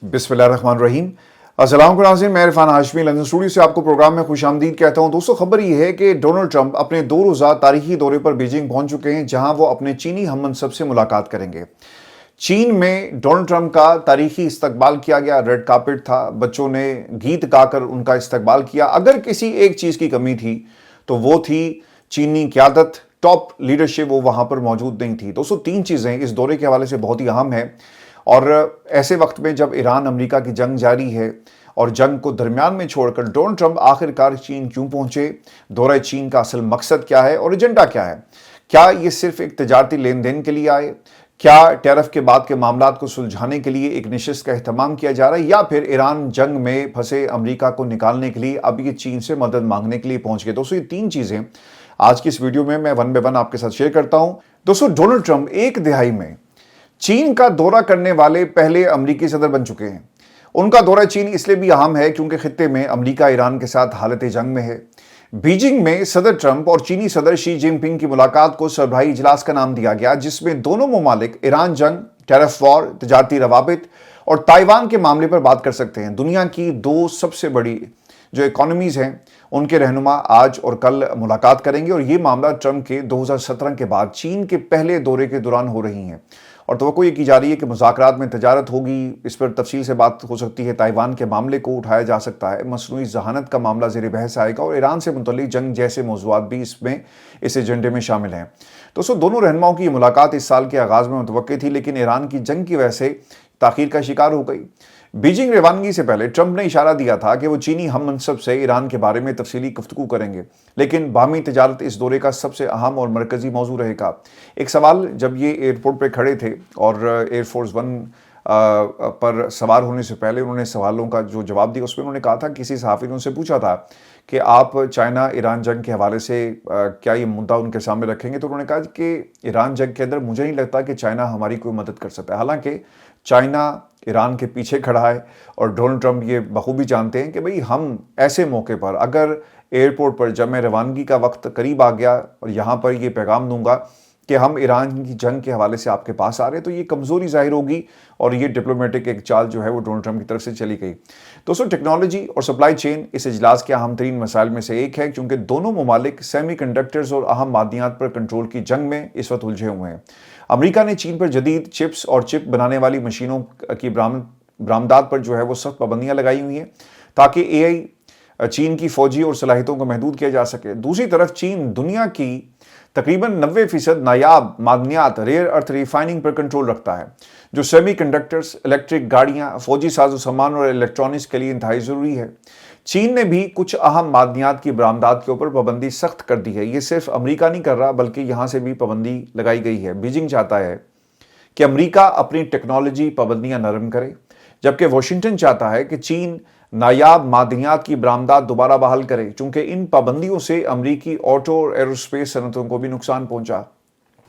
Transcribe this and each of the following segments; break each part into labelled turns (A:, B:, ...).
A: बिस्मिल्लाहिर्रहमानिर्रहीम। अस्सलाम नाज़रीन, मैं इरफान हाशमी लंदन स्टूडियो से आपको प्रोग्राम में खुशामदीद कहता हूं। दोस्तों, खबर ये है कि डोनाल्ड ट्रंप अपने 2 रोज़ा तारीखी दौरे पर बीजिंग पहुंच चुके हैं, जहां वो अपने चीनी हममनसब से मुलाकात करेंगे। चीन में डोनाल्ड ट्रंप का तारीखी इस्तकबाल किया गया, रेड कार्पेट था, बच्चों ने गीत गाकर उनका इस्तकबाल किया। अगर किसी एक चीज़ की कमी थी तो वो थी चीनी क़यादत, टॉप लीडरशिप वो वहां पर मौजूद नहीं थी। दोस्तों, 3 चीज़ें इस दौरे के हवाले से बहुत ही अहम है। और ऐसे वक्त में जब ईरान अमेरिका की जंग जारी है और जंग को दरमियान में छोड़कर डोनाल्ड ट्रंप आखिरकार चीन क्यों पहुंचे, दौरा चीन का असल मकसद क्या है और एजेंडा क्या है? क्या ये सिर्फ एक तजारती लेन देन के लिए आए? क्या टैरिफ के बाद के मामलात को सुलझाने के लिए एक नशिस्त का एहतमाम किया जा रहा है, या फिर ईरान जंग में फंसे अमेरिका को निकालने के लिए अब ये चीन से मदद मांगने के लिए पहुंच गए? दोस्तों, ये 3 चीजें आज की इस वीडियो में मैं वन बाय वन आपके साथ शेयर करता हूं। दोस्तों, डोनाल्ड ट्रंप एक दिहाई में चीन का दौरा करने वाले पहले अमेरिकी सदर बन चुके हैं। उनका दौरा चीन इसलिए भी अहम है क्योंकि खित्ते में अमेरिका ईरान के साथ हालत जंग में है। बीजिंग में सदर ट्रंप और चीनी सदर शी जिनपिंग की मुलाकात को सरबराही इजलास का नाम दिया गया, जिसमें दोनों ममालिक ईरान जंग, टैरिफ वॉर, तजारती रवाबित और ताइवान के मामले पर बात कर सकते हैं। दुनिया की 2 सबसे बड़ी जो इकोनॉमीज हैं उनके रहनुमा आज और कल मुलाकात करेंगे, और ये मामला ट्रंप के 2017 के बाद चीन के पहले दौरे के दौरान हो रही हैं। और तवक्को ये की जा रही है कि मुज़ाकरात में तजारत होगी, इस पर तफसील से बात हो सकती है, ताइवान के मामले को उठाया जा सकता है, मसनूई जहानत का मामला ज़ेर बहस आएगा, और ईरान से मुतल्लिक जंग जैसे मौज़ूआत भी इस एजेंडे में शामिल हैं। दोस्तों, दोनों रहनुमाओं की मुलाकात इस साल के आगाज़ में मुतवक्की थी, लेकिन ईरान की जंग की वजह से ताख़ीर का शिकार हो गई। बीजिंग रवानगी से पहले ट्रंप ने इशारा दिया था कि वो चीनी हम मनसब से ईरान के बारे में तफसीली गुफ्तगू करेंगे, लेकिन बाहमी तजारत इस दौरे का सबसे अहम और मरकजी मौजू रहेगा। एक सवाल जब ये एयरपोर्ट पर खड़े थे और एयरफोर्स 1 पर सवार होने से पहले उन्होंने सवालों का जो जवाब दिया, उसमें उन्होंने कहा था, किसी सहाफ़ी ने उनसे पूछा था कि आप चाइना ईरान जंग के हवाले से क्या ये मुद्दा उनके सामने रखेंगे, तो उन्होंने कहा कि ईरान जंग के अंदर मुझे नहीं लगता कि चाइना हमारी कोई मदद कर सकता है। हालांकि चाइना ईरान के पीछे खड़ा है और डोनाल्ड ट्रंप ये बखूबी जानते हैं कि भाई हम ऐसे मौके पर अगर एयरपोर्ट पर जब मैं रवानगी का वक्त करीब आ गया और यहाँ पर ये पैगाम दूंगा कि हम ईरान की जंग के हवाले से आपके पास आ रहे हैं, तो ये कमज़ोरी ज़ाहिर होगी, और ये डिप्लोमेटिक एक चाल जो है वो डोनाल्ड ट्रंप की तरफ से चली गई। दोस्तों, टेक्नोलॉजी और सप्लाई चेन इस इजलास के अहम तरीन मसाइल में से एक है, क्योंकि दोनों ममालिक सेमी कंडक्टर्स और अहम मादियात पर कंट्रोल की जंग में इस वक्त उलझे हुए हैं। अमेरिका ने चीन पर जदीद चिप्स और चिप बनाने वाली मशीनों की बरामदात पर जो है वो सख्त पाबंदियां लगाई हुई हैं, ताकि AI चीन की फौजी और सलाहियतों को महदूद किया जा सके। दूसरी तरफ चीन दुनिया की तकरीबन 90% नायाब मादनियात रेयर अर्थ रिफाइनिंग पर कंट्रोल रखता है, जो सेमी कंडक्टर्स, इलेक्ट्रिक गाड़ियाँ, फौजी साजो सामान और इलेक्ट्रॉनिक्स के लिए इंतहाई ज़रूरी है। चीन ने भी कुछ अहम मादनियात की बरामदात के ऊपर पाबंदी सख्त कर दी है। ये सिर्फ अमेरिका नहीं कर रहा, बल्कि यहाँ से भी पाबंदी लगाई गई है। बीजिंग चाहता है कि अमेरिका अपनी टेक्नोलॉजी पाबंदियाँ नरम करे, जबकि वाशिंगटन चाहता है कि चीन नायाब मादनियात की बरामदात दोबारा बहाल करे, चूंकि इन पाबंदियों से अमरीकी ऑटो और एरोस्पेस सनतों को भी नुकसान पहुंचा।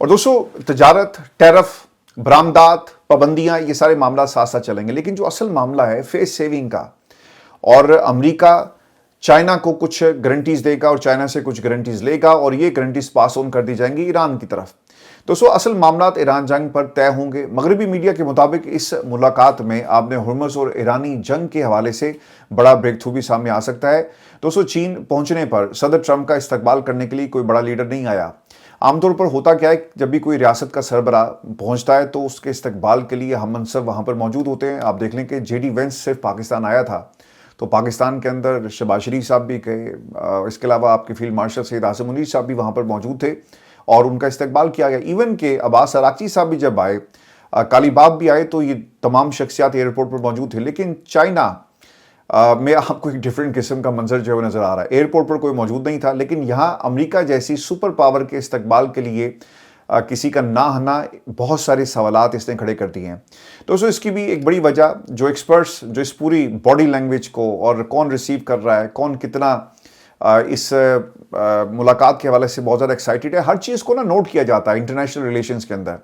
A: और दोस्तों, तजारत, टैरिफ, बरामदात, पाबंदियां, ये सारे मामला साथ साथ चलेंगे, लेकिन जो असल मामला है फेस सेविंग का, और अमेरिका चाइना को कुछ गारंटीज देगा और चाइना से कुछ गारंटीज लेगा, और ये गारंटीज पास ऑन कर दी जाएंगी ईरान की तरफ। दोस्तों, असल मामलात ईरान जंग पर तय होंगे। मगरबी मीडिया के मुताबिक इस मुलाकात में आपने हुर्मुज़ और ईरानी जंग के हवाले से बड़ा ब्रेक थ्रू भी सामने आ सकता है। दोस्तों, चीन पहुंचने पर सदर ट्रंप का इस्तकबाल करने के लिए कोई बड़ा लीडर नहीं आया। आमतौर पर होता क्या है, जब भी कोई रियासत का सरबराह पहुंचता है तो उसके इस्तकबाल के लिए हम मनसब वहाँ पर मौजूद होते हैं। आप देख लें कि JD वेंस सिर्फ पाकिस्तान आया था, तो पाकिस्तान के अंदर शहबाज शरीफ साहब भी गए, इसके अलावा आपके फील्ड मार्शल सैयद आसिम मुनीर साहब भी वहाँ पर मौजूद थे और उनका इस्तकबाल किया गया। इवन के अब्बास अराक्ची साहब भी जब आए, कालीबाब भी आए, तो ये तमाम शख्सियात एयरपोर्ट पर मौजूद थे। लेकिन चाइना में आपको एक डिफरेंट किस्म का मंजर जो है वो नज़र आ रहा है। एयरपोर्ट पर कोई मौजूद नहीं था, लेकिन यहाँ अमेरिका जैसी सुपर पावर के इस्तकबाल के लिए किसी का ना आना बहुत सारे सवालात इसने खड़े कर दिए हैं। दोस्तों, इसकी भी एक बड़ी वजह जो एक्सपर्ट्स जो इस पूरी बॉडी लैंग्वेज को, और कौन रिसीव कर रहा है, कौन कितना इस मुलाकात के हवाले से बहुत ज़्यादा एक्साइटेड है, हर चीज़ को ना नोट किया जाता है इंटरनेशनल रिलेशंस के अंदर।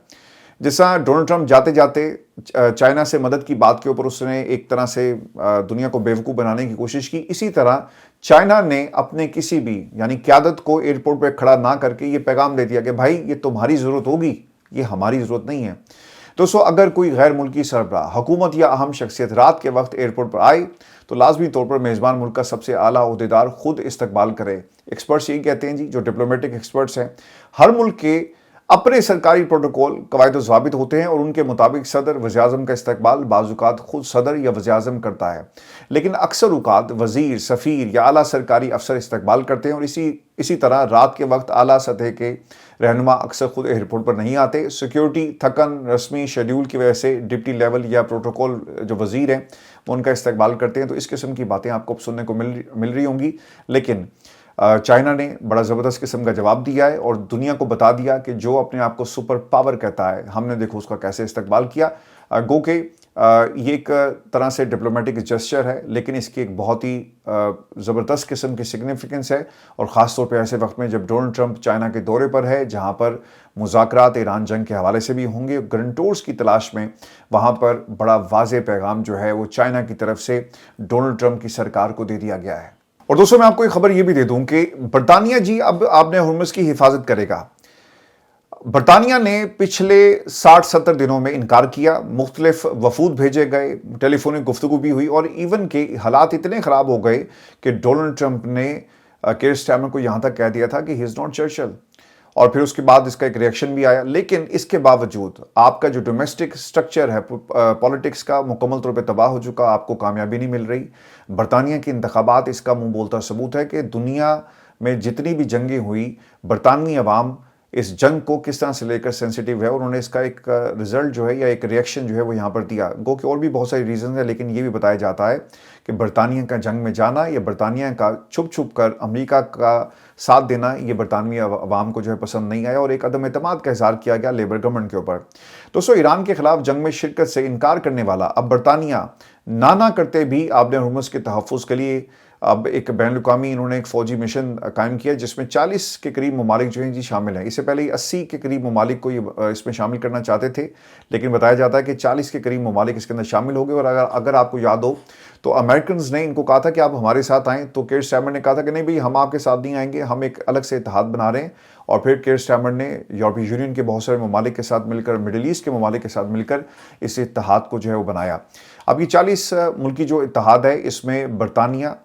A: जैसा डोनाल्ड ट्रंप जाते जाते चाइना से मदद की बात के ऊपर उसने एक तरह से दुनिया को बेवकूफ़ बनाने की कोशिश की, इसी तरह चाइना ने अपने किसी भी यानी क़यादत को एयरपोर्ट पर खड़ा ना करके ये पैगाम दे दिया कि भाई ये तुम्हारी ज़रूरत होगी, ये हमारी ज़रूरत नहीं है। दोस्तों, अगर कोई गैर मुल्की सरबराह, हुकूमत या अहम शख्सियत रात के वक्त एयरपोर्ट पर आए तो लाजमी तौर पर मेज़बान मुल्क का सबसे आला ओहदेदार खुद इस्तकबाल करे। एक्सपर्ट्स यही कहते हैं जी, जो डिप्लोमेटिक एक्सपर्ट्स हैं, हर मुल्क के अपने सरकारी प्रोटोकॉल कवायद ज़ाबित होते हैं और उनके मुताबिक सदर वज़ीर-ए-आज़म का इस्तकबाल बाज़-औक़ात खुद सदर या वज़ीर-ए-आज़म करता है, लेकिन अक्सर औक़ात वज़ीर, सफ़ीर या आला सरकारी अफसर इस्तकबाल करते हैं। और इसी तरह रात के वक्त आला सतह के रहनुमा अक्सर खुद एयरपोर्ट पर नहीं आते। सिक्योरिटी, थकन, रस्मी शेड्यूल की वजह से डिप्टी लेवल या प्रोटोकॉल जो वज़ीर हैं वो उनका इस्तकबाल करते हैं। तो इस किस्म की बातें आपको सुनने को मिल रही होंगी, लेकिन चाइना ने बड़ा ज़बरदस्त किस्म का जवाब दिया है और दुनिया को बता दिया कि जो अपने आप को सुपर पावर कहता है, हमने देखो उसका कैसे इस्तकबाल किया। गो के ये एक तरह से डिप्लोमेटिक जेस्चर है, लेकिन इसकी एक बहुत ही ज़बरदस्त किस्म की सिग्निफिकेंस है, और ख़ास तौर पे ऐसे वक्त में जब डोनाल्ड ट्रंप चाइना के दौरे पर है, जहां पर मुज़ाकरात ईरान जंग के हवाले से भी होंगे, गरंटोर्स की तलाश में वहां पर बड़ा वाज़ेह पैगाम जो है वो चाइना की तरफ से डोनाल्ड ट्रंप की सरकार को दे दिया गया है। और दोस्तों, मैं आपको एक खबर ये भी दे दूं कि बरतानिया जी अब आपने हुर्मुज़ की हिफाजत करेगा। बरतानिया ने पिछले 60-70 दिनों में इनकार किया, मुख्तलिफ वफूद भेजे गए, टेलीफोनिक गुफ्तगू भी हुई, और इवन के हालात इतने ख़राब हो गए कि डोनाल्ड ट्रंप ने कीर स्टारमर को यहाँ तक कह दिया था कि ही इज़ नॉट चर्चिल, और फिर उसके बाद इसका एक रिएक्शन भी आया। लेकिन इसके बावजूद आपका जो डोमेस्टिक स्ट्रक्चर है पॉलिटिक्स का मुकम्मल तौर पे तबाह हो चुका, आपको कामयाबी नहीं मिल रही। बरतानिया के इंतखाबात इसका मुंह बोलता सबूत है कि दुनिया में जितनी भी जंगें हुई, बरतानवी अवाम इस जंग को किस तरह से लेकर सेंसिटिव है, और उन्होंने इसका एक रिजल्ट जो है या एक रिएक्शन जो है वो यहाँ पर दिया। गो कि और भी बहुत सारी रीज़न है, लेकिन ये भी बताया जाता है कि बरतानिया का जंग में जाना या बरतानिया का छुप छुप कर अमेरिका का साथ देना, ये बरतानवी अवाम को जो है पसंद नहीं आया, और एक अदम एतमाद का इज़हार किया गया लेबर गवर्नमेंट के ऊपर। दोस्तों, ईरान के खिलाफ जंग में शिरकत से इनकार करने वाला अब बरतानिया ना करते भी आपने हुर्मुज़ के तहफ़्फ़ुज़ के लिए अब एक बैनुल-अक़वामी इन्होंने एक फ़ौजी मिशन कायम किया, जिसमें 40 के करीब ममालिक जो हैं जी शामिल हैं। इससे पहले 80 के करीब ममालिक को ये इसमें शामिल करना चाहते थे, लेकिन बताया जाता है कि 40 के करीब ममालिक इसके अंदर शामिल हो गए। और अगर आपको याद हो तो अमेरिकन्स ने इनको कहा था कि आप हमारे साथ आएँ, तो कीर स्टारमर ने कहा था कि नहीं भाई, हम आपके साथ नहीं आएंगे, हम एक अलग से इत्तेहाद बना रहे हैं। और फिर कीर स्टारमर ने यूरोपीय यूनियन के बहुत सारे ममालिक के साथ मिलकर, मिडिल ईस्ट के ममालिक के साथ मिलकर इस इत्तेहाद को जो है वो बनाया। अब ये 40 मुल्की जो इत्तेहाद है, इसमें बरतानिया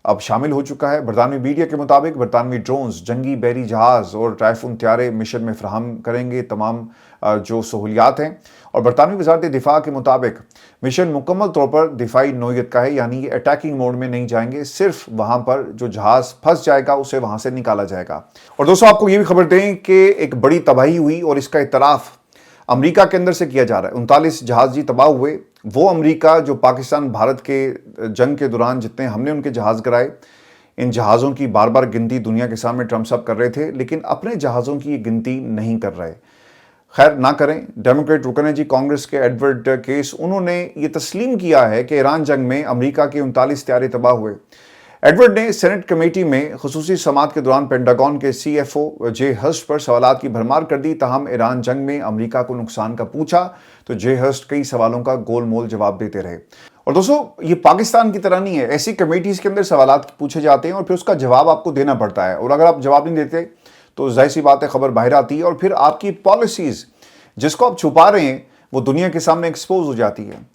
A: अब शामिल हो चुका है। बरतानवी मीडिया के मुताबिक बरतानवी ड्रोन्स, जंगी बहरी जहाज़ और टाइफून त्यारे मिशन में फ्राहम करेंगे तमाम जो सहूलियात हैं। और बरतानवी वज़ारत दिफा के मुताबिक मिशन मुकम्मल तौर पर दिफाई नौइयत का है, यानी ये अटैकिंग मोड में नहीं जाएंगे, सिर्फ वहाँ पर जो जहाज़ फंस जाएगा उसे वहाँ से निकाला जाएगा। और दोस्तों, आपको ये भी खबर दें कि एक बड़ी तबाही हुई और इसका इतराफ़ अमेरिका के अंदर से किया जा रहा है। 39 जहाज़ जी तबाह हुए। वो अमेरिका जो पाकिस्तान भारत के जंग के दौरान जितने हमने उनके जहाज़ गिराए, इन जहाज़ों की बार बार गिनती दुनिया के सामने ट्रंप साहब कर रहे थे, लेकिन अपने जहाज़ों की ये गिनती नहीं कर रहे। खैर ना करें, डेमोक्रेट रुकन है जी, कांग्रेस के एडवर्ड केस, उन्होंने ये तस्लीम किया है कि ईरान जंग में अमेरिका के 39 त्यारे तबाह हुए। एडवर्ड ने सेनेट कमेटी में खुसूसी समात के दौरान पेंटागन के CFO जे हर्स्ट पर सवालात की भरमार कर दी। ताहम ईरान जंग में अमेरिका को नुकसान का पूछा तो जे हर्स्ट कई सवालों का गोल मोल जवाब देते रहे। और दोस्तों, ये पाकिस्तान की तरह नहीं है, ऐसी कमेटीज़ के अंदर सवालात पूछे जाते हैं और फिर उसका जवाब आपको देना पड़ता है, और अगर आप जवाब नहीं देते तो जाहिर सी बात है खबर बाहर आती है, और फिर आपकी पॉलिसीज़ जिसको आप छुपा रहे हैं वो दुनिया के सामने एक्सपोज हो जाती है।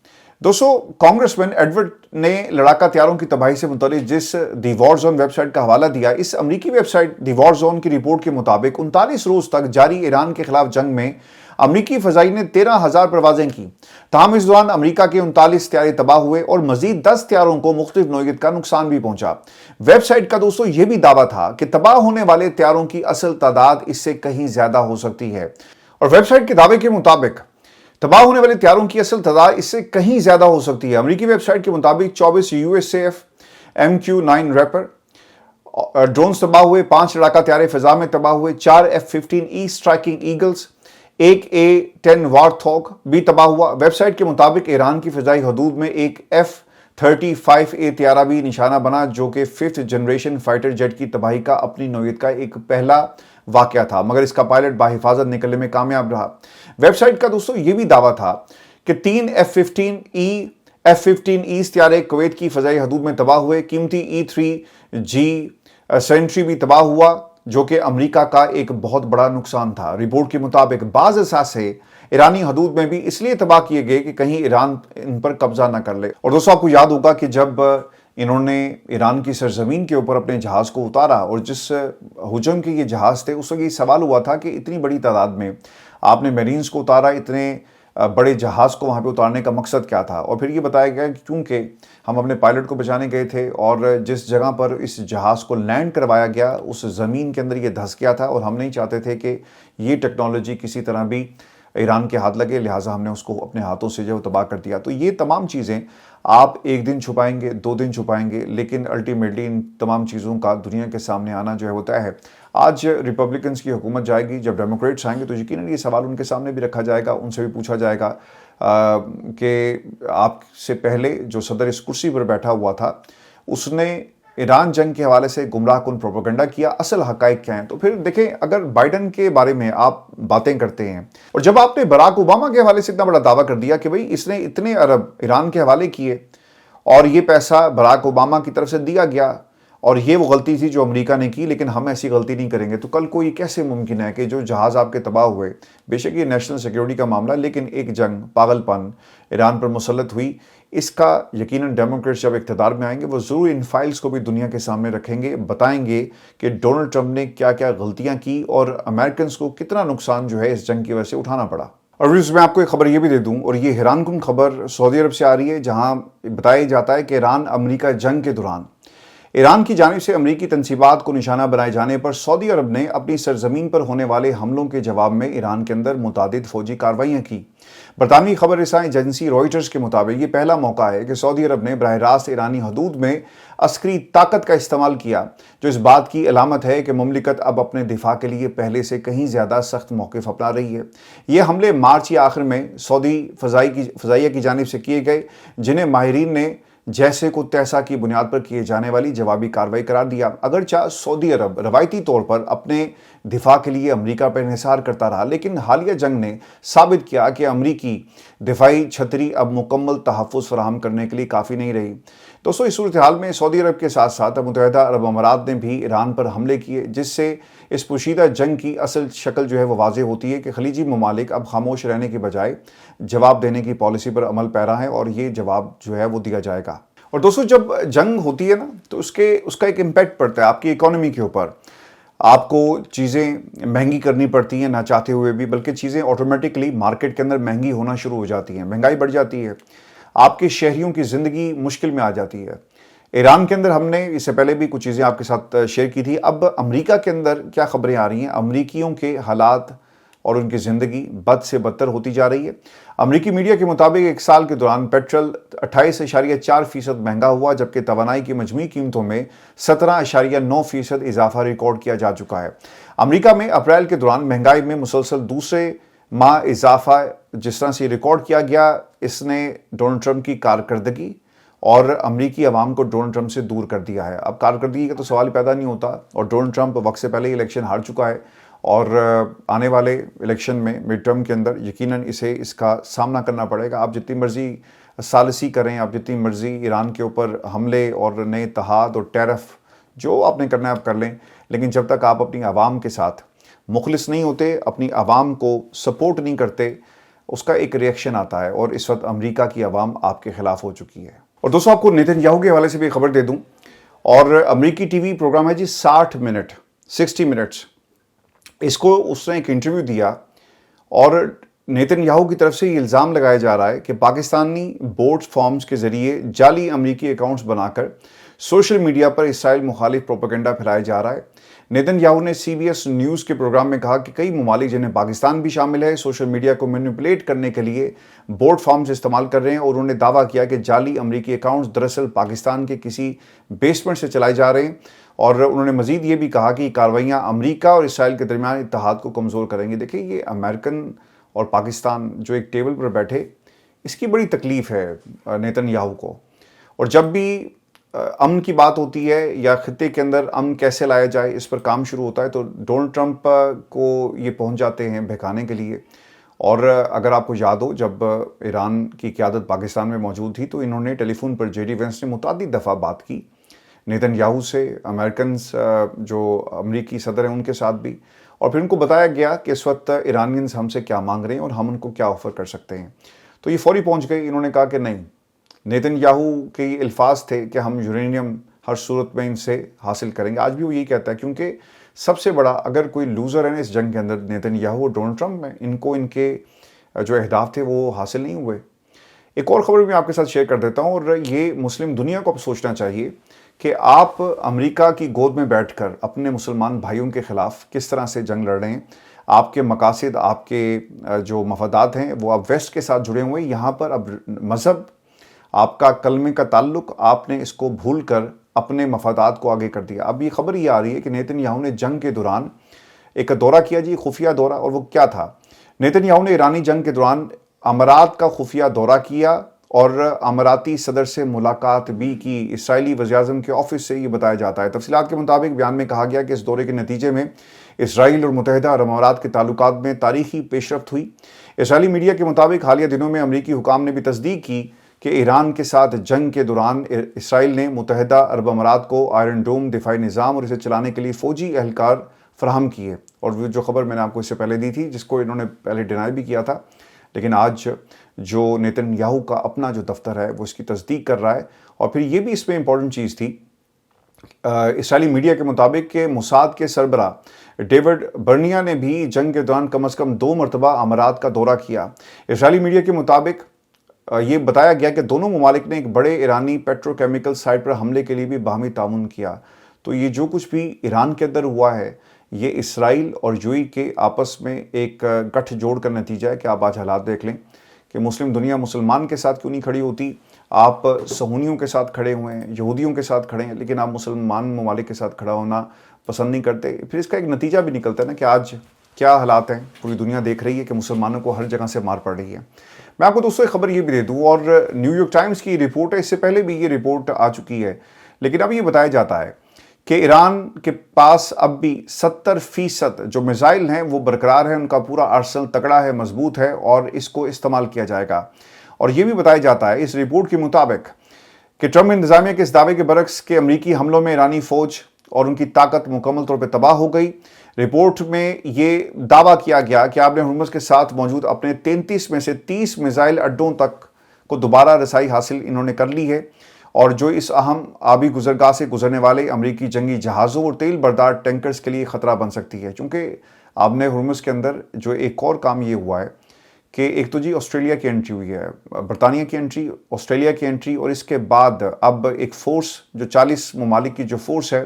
A: दोस्तों, कांग्रेसमैन एडवर्ड ने लड़ाका त्यारों की तबाही से मुतालिक जिस दी वॉर जोन वेबसाइट का हवाला दिया, इस अमरीकी वेबसाइट दी वॉर जोन की रिपोर्ट के मुताबिक 39 रोज तक जारी ईरान के खिलाफ जंग में अमरीकी फजाई ने 13,000 परवाजें की। ताहम इस दौरान अमरीका के 39 त्यारे तबाह हुए और मजीद 10 त्यारों को मुख्तलिफ नौइयत का नुकसान भी पहुंचा। वेबसाइट का दोस्तों यह भी दावा था कि तबाह होने वाले त्यारों की असल तादाद इससे कहीं ज्यादा हो सकती है, और वेबसाइट के दावे के मुताबिक तबाह होने वाले त्यारों की असल तादाद इससे कहीं ज्यादा हो सकती है। अमेरिकी वेबसाइट के मुताबिक 24 USAF MQ-9 रैपर ड्रोन तबाह हुए, 5 लड़ाका त्यारे फिजा में तबाह हुए, 4 F-15E स्ट्राइकिंग ईगल्स, 1 A-10 वारथॉग भी तबाह हुआ। वेबसाइट के मुताबिक ईरान की फिजाई हदूद में एक F-35A त्यारा भी निशाना बना, जो कि 5th जनरेशन फाइटर जेट की तबाही का अपनी नौइयत का एक पहला वाकया था, मगर इसका पायलट बाहिफाजत निकलने में कामयाब रहा। वेबसाइट का दोस्तों यह भी दावा था कि 3 F-15E त्यारे कुवैत की फजाई हदूद में तबाह हुए। कीमती E-3G सेंट्री भी तबाह हुआ, जो कि अमेरिका का एक बहुत बड़ा नुकसान था। रिपोर्ट के मुताबिक बाज़ असासे ईरानी हदूद में भी इसलिए तबाह किए गए कि कहीं ईरान इन पर कब्जा ना कर ले। और दोस्तों आपको याद होगा कि जब इन्होंने ईरान की सरजमीन के ऊपर अपने जहाज़ को उतारा और जिस हुजूम के ये जहाज़ थे, उस वक्त ये सवाल हुआ था कि इतनी बड़ी तादाद में आपने मेरीन्स को उतारा, इतने बड़े जहाज़ को वहाँ पे उतारने का मकसद क्या था। और फिर ये बताया गया कि क्योंकि हम अपने पायलट को बचाने गए थे और जिस जगह पर इस जहाज़ को लैंड करवाया गया उस ज़मीन के अंदर ये धंस गया था और हम नहीं चाहते थे कि ये टेक्नोलॉजी किसी तरह भी ईरान के हाथ लगे, लिहाजा हमने उसको अपने हाथों से जो तबाह कर दिया। तो ये तमाम चीज़ें आप एक दिन छुपाएंगे, 2 दिन छुपाएंगे, लेकिन अल्टीमेटली इन तमाम चीज़ों का दुनिया के सामने आना जो है वो तय है। आज रिपब्लिकन्स की हुकूमत जाएगी, जब डेमोक्रेट्स आएंगे तो यकीनन ये सवाल उनके सामने भी रखा जाएगा, उनसे भी पूछा जाएगा कि आपसे पहले जो सदर इस कुर्सी पर बैठा हुआ था उसने ईरान जंग के हवाले से गुमराह कुन प्रोपेगेंडा किया, असल हकाइक क्या हैं। तो फिर देखें, अगर बाइडन के बारे में आप बातें करते हैं और जब आपने बराक ओबामा के हवाले से इतना बड़ा दावा कर दिया कि भाई इसने इतने अरब ईरान के हवाले किए और ये पैसा बराक ओबामा की तरफ से दिया गया और ये वो गलती थी जो अमेरिका ने की, लेकिन हम ऐसी गलती नहीं करेंगे, तो कल को ये कैसे मुमकिन है कि जो जहाज़ आपके तबाह हुए, बेशक ये नेशनल सिक्योरिटी का मामला, लेकिन एक जंग, पागलपन ईरान पर मुसल्लत हुई, इसका यकीनन डेमोक्रेट्स जब इक़्तिदार में आएंगे वो ज़रूर इन फाइल्स को भी दुनिया के सामने रखेंगे, बताएंगे कि डोनाल्ड ट्रंप ने क्या क्या गलतियाँ की और अमेरिकन को कितना नुकसान जो है इस जंग की वजह से उठाना पड़ा। और मैं आपको एक खबर ये भी दे दूं, और ये हैरानकुन खबर सऊदी अरब से आ रही है, जहां बताया जाता है कि ईरान अमेरिका जंग के दौरान ईरान की जानिब से अमरीकी तनसीबात को निशाना बनाए जाने पर सऊदी अरब ने अपनी सरजमीन पर होने वाले हमलों के जवाब में ईरान के अंदर मुतादिद फौजी कार्रवाइयाँ की। बरतानवी खबर रसां एजेंसी रॉयटर्स के मुताबिक ये पहला मौका है कि सऊदी अरब ने बराह रास्त ईरानी हदूद में अस्करी ताकत का इस्तेमाल किया, जो इस बात की अलामत है कि मुमलिकत अब अपने दिफा के लिए पहले से कहीं ज़्यादा सख्त मौक़िफ़ अपना रही है। ये हमले मार्च या आखिर में सऊदी फ़ज़ाइया की जानिब से किए गए, जिन्हें माहिरीन ने जैसे को तैसा की बुनियाद पर किए जाने वाली जवाबी कार्रवाई करार दिया। अगरचे सऊदी अरब रवायती तौर पर अपने दिफा के लिए अमेरिका पर इंहिसार करता रहा, लेकिन हालिया जंग ने साबित किया कि अमेरिकी दिफाई छतरी अब मुकम्मल तहफ़्फ़ुज़ फराहम करने के लिए काफ़ी नहीं रही। दोस्तों, इस सूरत हाल में सऊदी अरब के साथ साथ मुत्तहिदा अरब अमारात ने भी ईरान पर हमले किए, जिससे इस पोशीदा जंग की असल शक्ल जो है वो वाज़ेह होती है कि खलीजी ममालिक अब खामोश रहने की बजाय जवाब देने की पॉलिसी पर अमल पैरा है और ये जवाब जो है वो दिया जाएगा। और दोस्तों, जब जंग होती है ना तो उसका एक इम्पैक्ट पड़ता है आपकी इकोनॉमी के ऊपर। आपको चीज़ें महंगी करनी पड़ती हैं ना चाहते हुए भी, बल्कि चीज़ें ऑटोमेटिकली मार्केट के अंदर महंगी होना शुरू हो जाती हैं, महंगाई बढ़ जाती है, आपके शहरियों की ज़िंदगी मुश्किल में आ जाती है। ईरान के अंदर हमने इससे पहले भी कुछ चीज़ें आपके साथ शेयर की थी। अब अमेरिका के अंदर क्या खबरें आ रही हैं, अमेरिकियों के हालात और उनकी ज़िंदगी बद से बदतर होती जा रही है। अमेरिकी मीडिया के मुताबिक एक साल के दौरान पेट्रोल 28.4% महंगा हुआ, जबकि तवानाई की मजमूई कीमतों में 17.9% इजाफा रिकॉर्ड किया जा चुका है। अमेरिका में अप्रैल के दौरान महंगाई में मुसलसल दूसरे माह इजाफा जिस तरह से रिकॉर्ड किया गया, इसने डोनाल्ड ट्रंप की कारकर्दगी और अमेरिकी अवाम को डोनाल्ड ट्रंप से दूर कर दिया है। अब कारकर्दगी का तो सवाल पैदा नहीं होता और डोनाल्ड ट्रंप वक्त से पहले इलेक्शन हार चुका है और आने वाले इलेक्शन में मिड टर्म के अंदर यकीनन इसे इसका सामना करना पड़ेगा। आप जितनी मर्जी सालसी करें, आप जितनी मर्जी ईरान के ऊपर हमले और नए तहाद और टैरिफ जो आपने करना है आप कर लें, लेकिन जब तक आप अपनी आवाम के साथ मुखलिस नहीं होते, अपनी आवाम को सपोर्ट नहीं करते, उसका एक रिएक्शन आता है और इस वक्त अमेरिका की आवाम आपके खिलाफ हो चुकी है। और दोस्तों, आपको नेतन्याहू के हवाले से भी खबर दे दूं, और अमेरिकी टीवी प्रोग्राम है जी 60 मिनट्स, इसको उसने एक इंटरव्यू दिया और नेतन्याहू की तरफ से ये इल्ज़ाम लगाया जा रहा है कि पाकिस्तानी बोट फॉर्म्स के ज़रिए जाली अमेरिकी अकाउंट्स बनाकर सोशल मीडिया पर इसराइल मुखालिफ प्रोपेगेंडा फैलाया जा रहा है। नेतन्याहू ने CBS न्यूज़ के प्रोग्राम में कहा कि कई ममालिक, जिन्हें पाकिस्तान भी शामिल है, सोशल मीडिया को मैनिपुलेट करने के लिए बोट फॉर्म्स इस्तेमाल कर रहे हैं, और उन्होंने दावा किया कि जाली अमेरिकी अकाउंट्स दरअसल पाकिस्तान के किसी बेसमेंट से चलाए जा रहे हैं। और उन्होंने मज़ीद ये भी कहा कि कार्रवाइयाँ अमेरिका और इसराइल के दरमियान इत्तेहाद को कमज़ोर करेंगी। देखिए, ये अमेरिकन और पाकिस्तान जो एक टेबल पर बैठे, इसकी बड़ी तकलीफ़ है नेतन्याहू को। और जब भी अमन की बात होती है या खित्ते के अंदर अमन कैसे लाया जाए, इस पर काम शुरू होता है, तो डोनाल्ड ट्रंप को ये पहुंच जाते हैं बहकाने के लिए। और अगर आपको याद हो, जब ईरान की क़यादत पाकिस्तान में मौजूद थी तो इन्होंने टेलीफोन पर JD वेंस ने मुतअद्दिद दफ़ा बात की नेतन्याहू से, अमेरिकन जो अमरीकी सदर हैं उनके साथ भी, اور پھر ان کو بتایا گیا کہ اس وقت ایرانینز ہم سے کیا مانگ رہے ہیں اور ہم ان کو کیا آفر کر سکتے ہیں. تو یہ فوری پہنچ گئے. انہوں نے کہا کہ نہیں، نیتن یاہو کے یہ الفاظ تھے کہ ہم یورینیم ہر صورت میں ان سے حاصل کریں گے. آج بھی وہ یہی کہتا ہے، کیونکہ سب سے بڑا اگر کوئی لوزر ہے نا اس جنگ کے اندر، نیتن یاہو اور ڈونلڈ ٹرمپ میں، ان کو ان کے جو اہداف تھے وہ حاصل نہیں ہوئے. ایک اور خبر میں آپ کے ساتھ شیئر کر دیتا ہوں، اور یہ مسلم دنیا کو اب سوچنا چاہیے کہ آپ امریکہ کی گود میں بیٹھ کر اپنے مسلمان بھائیوں کے خلاف کس طرح سے جنگ لڑ رہے ہیں. آپ کے مقاصد، آپ کے جو مفادات ہیں وہ اب ویسٹ کے ساتھ جڑے ہوئے ہیں. یہاں پر اب مذہب، آپ کا کلمے کا تعلق، آپ نے اس کو بھول کر اپنے مفادات کو آگے کر دیا. اب یہ خبر یہ آ رہی ہے کہ نیتن یاہو نے جنگ کے دوران ایک دورہ کیا، جی خفیہ دورہ. اور وہ کیا تھا؟ نیتن یاہو نے ایرانی جنگ کے دوران امارات کا خفیہ دورہ کیا اور اماراتی صدر سے ملاقات بھی کی. اسرائیلی وزیراعظم کے آفس سے یہ بتایا جاتا ہے. تفصیلات کے مطابق بیان میں کہا گیا کہ اس دورے کے نتیجے میں اسرائیل اور متحدہ عرب امارات کے تعلقات میں تاریخی پیش رفت ہوئی. اسرائیلی میڈیا کے مطابق حالیہ دنوں میں امریکی حکام نے بھی تصدیق کی کہ ایران کے ساتھ جنگ کے دوران اسرائیل نے متحدہ عرب امارات کو آئرن ڈوم دفاعی نظام اور اسے چلانے کے لیے فوجی اہلکار فراہم کیے. اور وہ جو خبر میں نے آپ کو اس سے پہلے دی تھی، جس کو انہوں نے پہلے ڈینائی بھی کیا تھا، لیکن آج جو نیتن یاہو کا اپنا جو دفتر ہے وہ اس کی تصدیق کر رہا ہے. اور پھر یہ بھی اس میں امپورٹنٹ چیز تھی، اسرائیلی میڈیا کے مطابق کہ موساد کے سربراہ ڈیوڈ برنیا نے بھی جنگ کے دوران کم از کم 2 مرتبہ امارات کا دورہ کیا. اسرائیلی میڈیا کے مطابق یہ بتایا گیا کہ دونوں ممالک نے ایک بڑے ایرانی پیٹرو کیمیکل سائٹ پر حملے کے لیے بھی باہمی تعاون کیا. تو یہ جو کچھ بھی ایران کے اندر ہوا ہے، یہ اسرائیل اور یو اے ای کے آپس میں ایک گٹھ جوڑ کا نتیجہ ہے. کہ آپ آج حالات دیکھ لیں کہ مسلم دنیا مسلمان کے ساتھ کیوں نہیں کھڑی ہوتی. آپ صہیونیوں کے ساتھ کھڑے ہوئے ہیں، یہودیوں کے ساتھ کھڑے ہیں، لیکن آپ مسلمان ممالک کے ساتھ کھڑا ہونا پسند نہیں کرتے. پھر اس کا ایک نتیجہ بھی نکلتا ہے نا کہ آج کیا حالات ہیں. پوری دنیا دیکھ رہی ہے کہ مسلمانوں کو ہر جگہ سے مار پڑ رہی ہے. میں آپ کو دوستوں ایک خبر یہ بھی دے دوں، اور نیو یارک ٹائمز کی رپورٹ ہے، اس سے پہلے بھی یہ رپورٹ آ چکی ہے، لیکن اب یہ بتایا جاتا ہے کہ ایران کے پاس اب بھی 70% جو میزائل ہیں وہ برقرار ہیں. ان کا پورا آرسنل تگڑا ہے، مضبوط ہے، اور اس کو استعمال کیا جائے گا. اور یہ بھی بتایا جاتا ہے اس رپورٹ کے مطابق کہ ٹرمپ انتظامیہ کے اس دعوے کے برعکس کہ امریکی حملوں میں ایرانی فوج اور ان کی طاقت مکمل طور پہ تباہ ہو گئی. رپورٹ میں یہ دعویٰ کیا گیا کہ آپ نے ہرمز کے ساتھ موجود اپنے 33 میں سے 30 میزائل اڈوں تک کو دوبارہ رسائی حاصل انہوں نے کر لی ہے، اور جو اس اہم آبی گزرگاہ سے گزرنے والے امریکی جنگی جہازوں اور تیل بردار ٹینکرز کے لیے خطرہ بن سکتی ہے. چونکہ آپ نے ہرمز کے اندر جو ایک اور کام یہ ہوا ہے کہ ایک تو جی آسٹریلیا کی انٹری ہوئی ہے، برطانیہ کی انٹری، آسٹریلیا کی انٹری، اور اس کے بعد اب ایک فورس جو 40 ممالک کی جو فورس ہے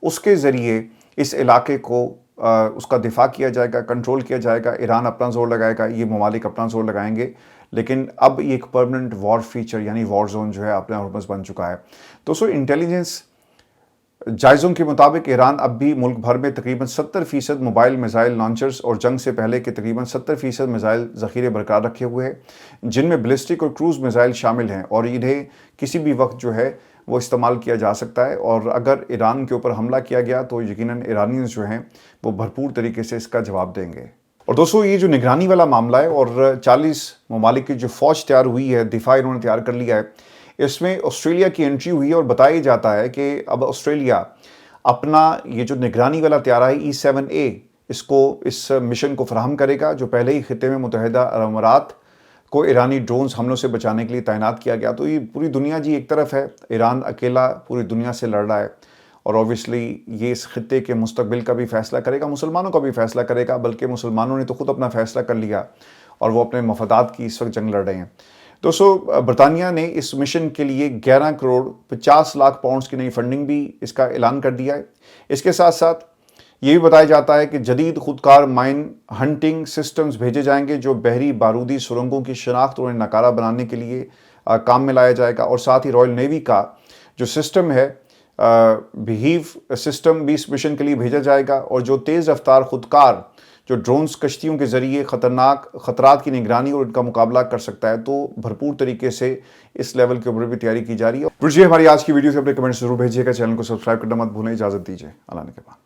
A: اس کے ذریعے اس علاقے کو اس کا دفاع کیا جائے گا، کنٹرول کیا جائے گا. ایران اپنا زور لگائے گا، یہ ممالک اپنا زور لگائیں گے، لیکن اب یہ ایک پرمننٹ وار فیچر یعنی وار زون جو ہے اپنا ہرمز بن چکا ہے. دوستوں انٹیلیجنس جائزوں کے مطابق ایران اب بھی ملک بھر میں تقریباً 70% موبائل میزائل لانچرز اور جنگ سے پہلے کے تقریباً 70% میزائل ذخیرے برقرار رکھے ہوئے ہیں، جن میں بلسٹک اور کروز میزائل شامل ہیں، اور انہیں کسی بھی وقت جو ہے وہ استعمال کیا جا سکتا ہے. اور اگر ایران کے اوپر حملہ کیا گیا تو یقیناً ایرانیز جو ہیں وہ بھرپور طریقے سے اس کا جواب دیں گے. اور دوستوں یہ جو نگرانی والا معاملہ ہے اور 40 ممالک کی جو فوج تیار ہوئی ہے، دفاع انہوں نے تیار کر لیا ہے، اس میں آسٹریلیا کی انٹری ہوئی ہے. اور بتایا جاتا ہے کہ اب آسٹریلیا اپنا یہ جو نگرانی والا طیارہ ہے E-7A اس مشن کو فراہم کرے گا، جو پہلے ہی خطے میں متحدہ عرب امارات کو ایرانی ڈرونز حملوں سے بچانے کے لیے تعینات کیا گیا. تو یہ پوری دنیا جی ایک طرف ہے، ایران اکیلا پوری دنیا سے لڑ رہا ہے، اور اوبویسلی یہ اس خطے کے مستقبل کا بھی فیصلہ کرے گا، مسلمانوں کا بھی فیصلہ کرے گا، بلکہ مسلمانوں نے تو خود اپنا فیصلہ کر لیا اور وہ اپنے مفادات کی اس وقت جنگ لڑ رہے ہیں. دوستو برطانیہ نے اس مشن کے لیے 11 کروڑ 50 لاکھ پاؤنڈز کی نئی فنڈنگ بھی اس کا اعلان کر دیا ہے. اس کے ساتھ ساتھ یہ بھی بتایا جاتا ہے کہ جدید خودکار مائن ہنٹنگ سسٹمز بھیجے جائیں گے، جو بحری بارودی سرنگوں کی شناخت اور انہیں ناکارہ بنانے کے لیے کام میں لایا جائے گا. اور ساتھ ہی رائل نیوی کا جو سسٹم ہے بہیو سسٹم بھی اس مشن کے لیے بھیجا جائے گا، اور جو تیز رفتار خودکار جو ڈرونز کشتیوں کے ذریعے خطرناک خطرات کی نگرانی اور ان کا مقابلہ کر سکتا ہے. تو بھرپور طریقے سے اس لیول کے اوپر بھی تیاری کی جا رہی ہے. پھر ہماری آج کی ویڈیو سے اپنے کمنٹس ضرور بھیجیے گا، چینل کو سبسکرائب کرنا مت بھولیں. اجازت دیجیے، اللہ نے کے بعد.